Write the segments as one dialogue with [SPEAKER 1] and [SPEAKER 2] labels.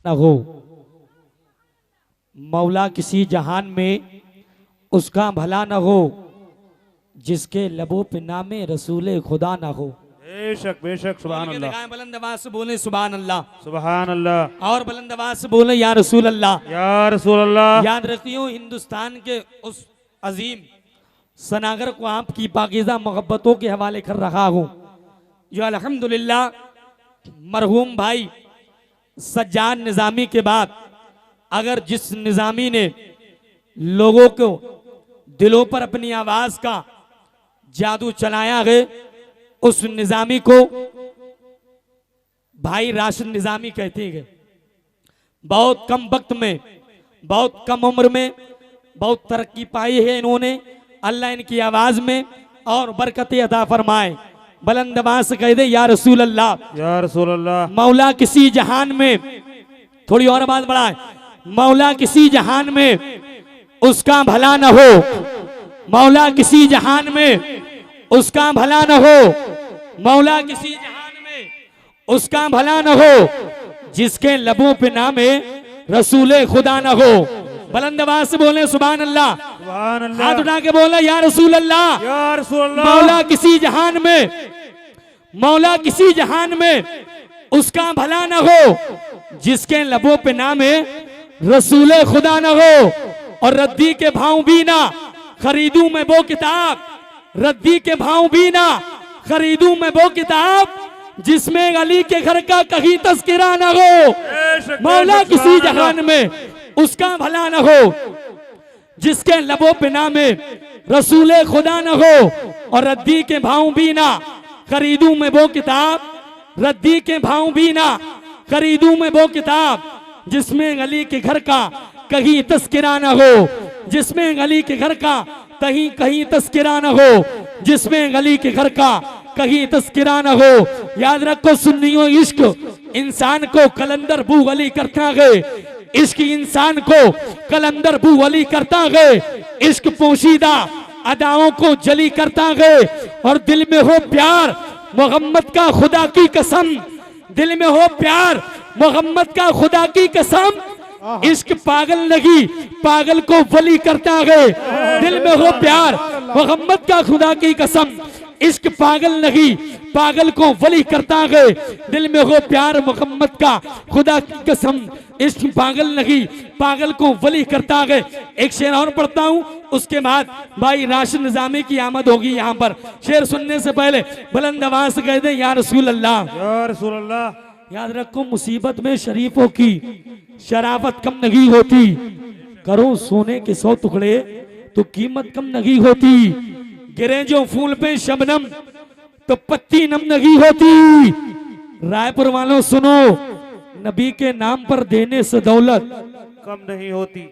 [SPEAKER 1] न हो, मौला किसी जहान में उसका भला न हो, जिसके लबों पे नामे रसूले खुदा न हो।
[SPEAKER 2] बेशक बेशक सुभान अल्लाह।
[SPEAKER 1] बुलंद आवाज से बोले सुभान अल्लाह,
[SPEAKER 2] सुभान अल्लाह।
[SPEAKER 1] और बुलंद आवाज से बोले या रसूल अल्लाह।
[SPEAKER 2] या रसूल अल्लाह।
[SPEAKER 1] याद रखियो, हिंदुस्तान के उस अजीम सनागर को आपकी पाकीज़ा मोहब्बतों के हवाले कर रहा हूँ, जो अल्हम्दुलिल्लाह मरहूम भाई सज्जाद निज़ामी के बाद अगर जिस निज़ामी ने लोगों को दिलों पर अपनी आवाज का जादू चलाया है, उस निज़ामी को भाई राशिद निज़ामी कहते हैं। बहुत कम वक्त में, बहुत कम उम्र में बहुत तरक्की पाई है इन्होंने। अल्लाह इनकी आवाज में और बरकत अता फरमाए। बुलंद आवाज से कह दे या रसूल अल्लाह।
[SPEAKER 2] या रसूल अल्लाह।
[SPEAKER 1] मौला किसी जहान में, थोड़ी और बात बढ़ाए, मौला किसी जहान में उसका भला न हो, मौला किसी जहान में उसका भला न हो, मौला किसी जहान में उसका भला न हो, जिसके लबों पे नामे रसूले खुदा न हो। बुलंद आवाज से बोले सुभान अल्लाह।
[SPEAKER 2] सुभान अल्लाह।
[SPEAKER 1] हाथ उठा के बोले या रसूल अल्लाह।
[SPEAKER 2] या रसूल अल्लाह।
[SPEAKER 1] मौला किसी जहान में, मौला किसी जहान में उसका भला न हो, जिसके लबों पे नामे रसूले खुदा न हो। और रद्दी के भाव भी ना खरीदूं मैं वो किताब, रद्दी के भाव भी ना खरीदूं मैं वो किताब, जिसमें अली के घर का कहीं तस्करा न हो। मौला किसी जहान में उसका भला न हो, जिसके लबों पे नामे रसूले खुदा न हो। और रद्दी के भाव भी ना खरीदूं मैं वो किताब, रद्दी के भाव भी ना खरीदूं मैं वो किताब, जिसमें अली के घर का कहीं तस्करा न हो, जिसमें अली के घर का कहीं कहीं तस्करा न हो, जिसमें अली के घर का कहीं तस्करा न हो। याद रखो सुन्नियों, इश्क इंसान को कलंदर बू अली करता है, इश्क इंसान को कलंदर बू अली करता है, इश्क पोशीदा अदाओं को जली करता है। और दिल में हो प्यार मोहम्मद का खुदा की कसम, दिल में हो प्यार मोहम्मद का खुदा की कसम, इश्क पागल लगी पागल को वली करता है। दिल में हो प्यार मोहम्मद का खुदा की कसम, इश्क पागल लगी पागल को वली करता है। दिल में हो प्यार मोहम्मद का खुदा की कसम, इश्क पागल लगी पागल को वली करता है। एक शेर और पढ़ता हूँ, उसके बाद भाई राशिद निज़ामी की आमद होगी यहाँ पर। शेर सुनने से पहले बुलंद आवाज से कह दे या रसूल अल्लाह।
[SPEAKER 2] या रसूल अल्लाह।
[SPEAKER 1] याद रखो मुसीबत में शरीफों की शराफत कम नहीं होती, करो सोने के 100 टुकड़े तो कीमत कम नहीं होती, गिरे जो फूल पे शबनम तो पत्ती नम नहीं होती। रायपुर वालों सुनो, नबी के नाम पर देने से दौलत
[SPEAKER 2] कम नहीं होती।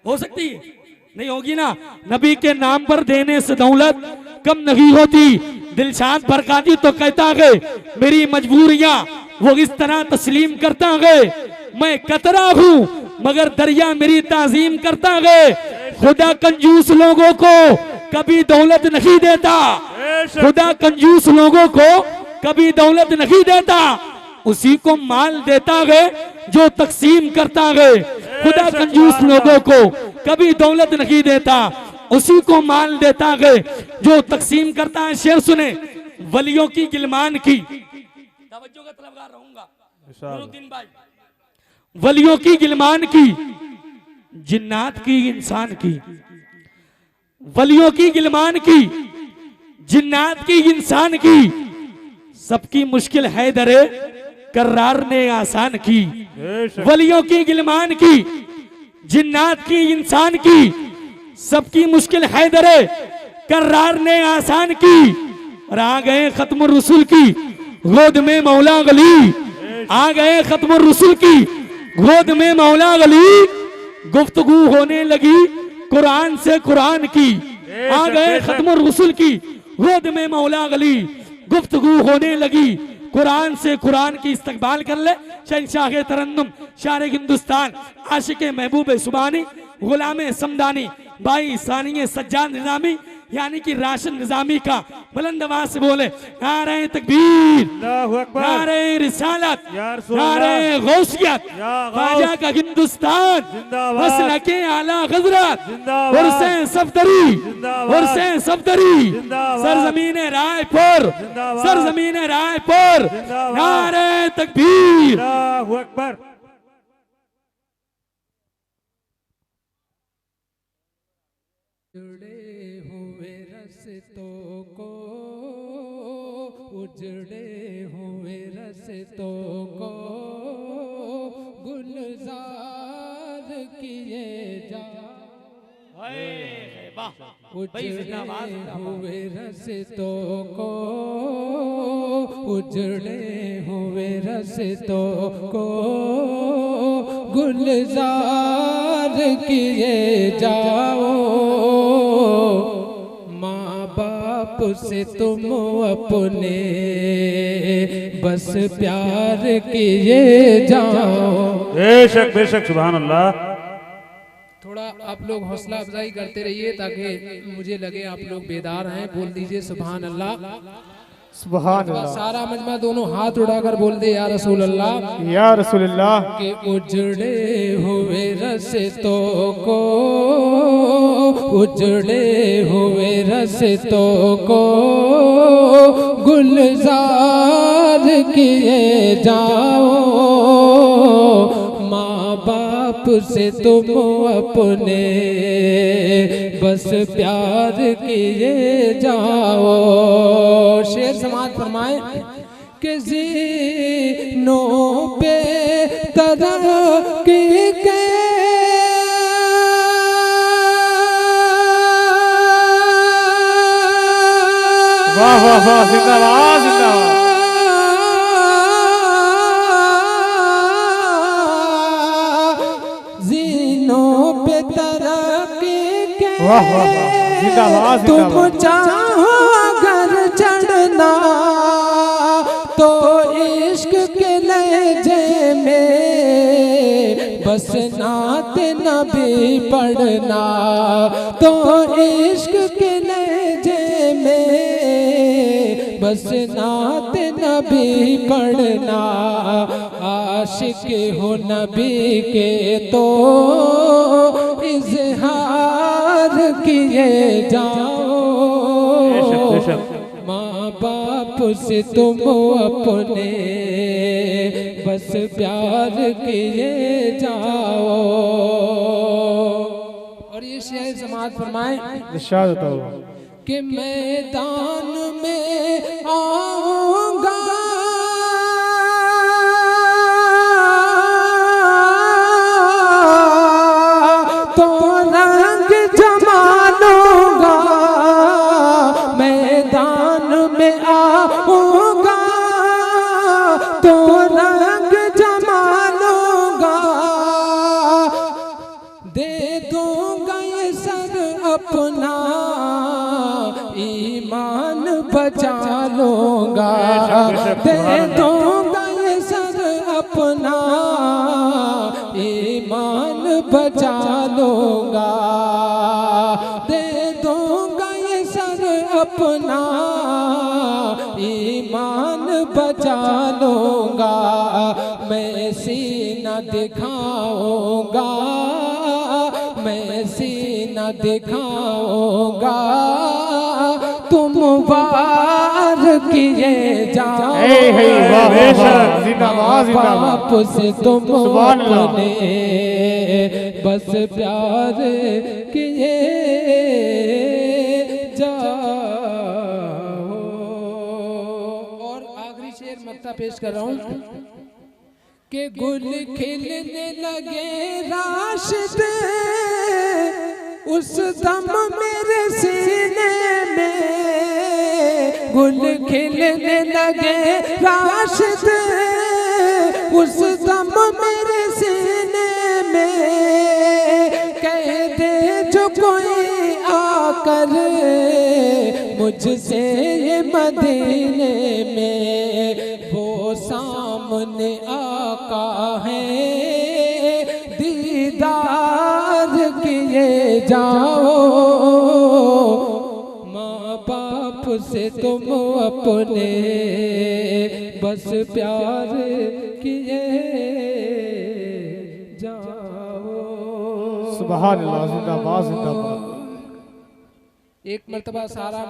[SPEAKER 1] हो सकती है, नहीं होगी ना। नबी के नाम पर देने से दौलत कम नहीं होती। दिलशाद बरकाती तो कहता है मेरी मजबूरियां वो इस तरह तस्लीम करता है, मैं कतरा हूँ मगर दरिया मेरी ताजीम करता है। खुदा कंजूस लोगों को कभी दौलत नहीं देता, खुदा कंजूस लोगों को कभी दौलत नहीं देता, उसी को माल देता है जो तकसीम करता है। खुदा कंजूस लोगों को कभी दौलत नहीं देता, उसी को माल देता है जो तकसीम करता है। शेर सुने, वलियों की गिलमान की, तवज्जो का तलबगार रहूंगा नुरुद्दीन भाई। वलियों की गिलमान की, जिन्नात की इंसान की, वलियों की गिलमान की, जिन्नात की इंसान की, सबकी मुश्किल है दरे कर्रार ने आसान की। वलियों की गिलमान की, जिन्नात की इंसान की, सबकी मुश्किल है दरे कर्रार ने आसान की। और आ गए खत्म रसूल की गोद में मौला गली, आ गए खत्म रसूल की गोद में मौला गली, गुफ्तगू होने लगी कुरान से कुरान की। आ गए खत्म रसूल की गोद में मौला गली, गुफ्तगू होने लगी कुरान से कुरान की। इस्तकबाल कर ले शहंशाह तरन्नुम शार हिंदुस्तान आशिक महबूब सुबानी गुलाम समदानी भाई सानिए सज्जाद निज़ामी यानी कि राशन निजामी का बुलंद आवाज से बोले नारे तकबीर,
[SPEAKER 2] अल्लाहु अकबर,
[SPEAKER 1] नारे रिसालत,
[SPEAKER 2] या रसूल अल्लाह,
[SPEAKER 1] नारे गौसियत,
[SPEAKER 2] या
[SPEAKER 1] ख्वाजा का हिंदुस्तान,
[SPEAKER 2] जिंदाबाद,
[SPEAKER 1] मसलके आला हज़रत,
[SPEAKER 2] जिंदाबाद,
[SPEAKER 1] उर्से सफदरी,
[SPEAKER 2] जिंदाबाद,
[SPEAKER 1] उर्से सफदरी,
[SPEAKER 2] जिंदाबाद,
[SPEAKER 1] सरजमीन रायपुर,
[SPEAKER 2] जिंदाबाद,
[SPEAKER 1] सरजमीन रायपुर,
[SPEAKER 2] जिंदाबाद,
[SPEAKER 1] नारे तकबीर।
[SPEAKER 2] अल्लाहु अकबर।
[SPEAKER 3] जुड़े हुए रस्तों को, उजड़े हुए रस्तों को गुलजार किए जा, उजड़े हुए रस्तों को, उजड़े हुए रस्तों को गुलजार किए जाओ। माँ बाप से तुम अपने बस प्यार किए जाओ।
[SPEAKER 2] बेशक बेशक, सुभान अल्लाह।
[SPEAKER 3] थोड़ा आप लोग हौसला अफजाई करते रहिए ताकि मुझे लगे आप लोग बेदार हैं। बोल दीजिए सुभान अल्लाह।
[SPEAKER 4] सुभान अल्लाह।
[SPEAKER 3] सारा मजमा दोनों हाथ उठाकर बोल दे या रसूल अल्लाह।
[SPEAKER 4] या रसूल अल्लाह।
[SPEAKER 3] के उजड़े हुए रस्तों को, उजड़े हुए रस्तों को गुलजार किए जाओ। माँ बाप से तुम अपने बस प्यार किए जाओ। शेर समाज फरमाए कि ज़ीनों पे तरक्की के
[SPEAKER 4] वाह वाह वाह, जिंदाबाद जिंदाबाद। वाह वाह वाह, जिंदाबाद
[SPEAKER 3] तुम
[SPEAKER 4] जिंदाबाद।
[SPEAKER 3] चाहो अगर चढ़ना तो इश्क के लहजे में बस नात नबी पढ़ना, तो इश्क के लहजे में बस नात नबी पढ़ना। आशिक हो नबी के तो इज़हार किए जाओ। माँ बाप से तुम अपने बस प्यार किए जाओ। और ये शेर समाज फरमाए
[SPEAKER 4] इरशाद बताओ
[SPEAKER 3] कि मैदान में आऊंगा तो रंग जमा लूंगा। मैदान में आऊंगा तो रंग जमा लूंगा। दे दूंगा ये सर अपना, ईमान बचा लूंगा। दे दूंगा ये सर अपना, ईमान बचा लूंगा। दे दूंगा ये सर अपना, ईमान बचा लूंगा। मैं सीना दिखाऊंगा, मैं सीना दिखाऊंगा। तुम वार किए जाओ।
[SPEAKER 4] वाह बेशक, जिंदाबाद जिंदाबाद।
[SPEAKER 3] बाप से तुम
[SPEAKER 4] सुभान अल्लाह।
[SPEAKER 3] अपने बस प्यार किए जाओ। और आखिरी शेर मक्ता पेश कर रहा हूं कि गुल खिलने लगे राशिद उस दम मेरे सीने में। गुल खिलने लगे राशिद उस दम मेरे सीने में। कह दे जो कोई आकर मुझसे ये मदीने में, वो सामने आका है दीदार किए जाओ। बाप से तुम अपने बस प्यार किए जाओ।
[SPEAKER 4] सुभान अल्लाह, जिंदाबाद जिंदाबाद।
[SPEAKER 3] एक मर्तबा सारा